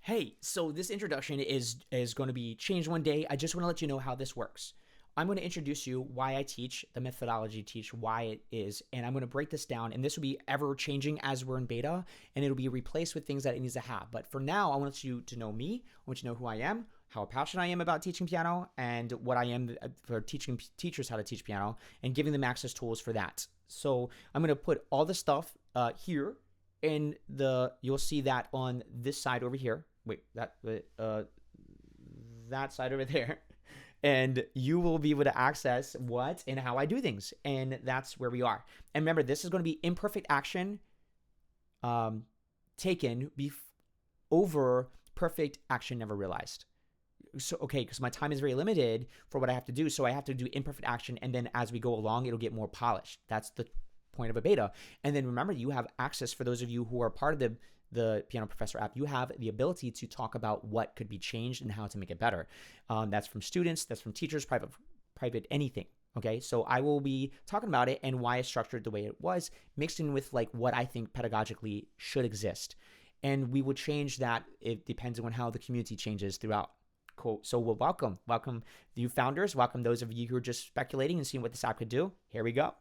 Hey, so this introduction is going to be changed one day. I just want to let you know how this works. I'm going to introduce you why I teach, the methodology teach, why it is, and I'm going to break this down. And this will be ever changing as we're in beta, and it'll be replaced with things that it needs to have. But for now, I want you to know me. I want you to know who I am, how passionate I am about teaching piano, and what I am for teaching teachers how to teach piano and giving them access tools for that. So I'm going to put all the stuff here in you'll see that on this side over here. Wait, that side over there. And you will be able to access what and how I do things. And that's where we are. And remember, this is going to be imperfect action taken over perfect action never realized. So, okay, because my time is very limited for what I have to do. So I have to do imperfect action. And then as we go along, it'll get more polished. That's the point of a beta. And then remember, you have access, for those of you who are part of the Piano Professor app, you have the ability to talk about what could be changed and how to make it better. That's from students, that's from teachers, private, anything. Okay, so I will be talking about it and why it's structured the way it was, mixed in with like what I think pedagogically should exist. And we will change that. It depends on how the community changes throughout. Cool. So we'll welcome you founders, welcome those of you who are just speculating and seeing what this app could do. Here we go.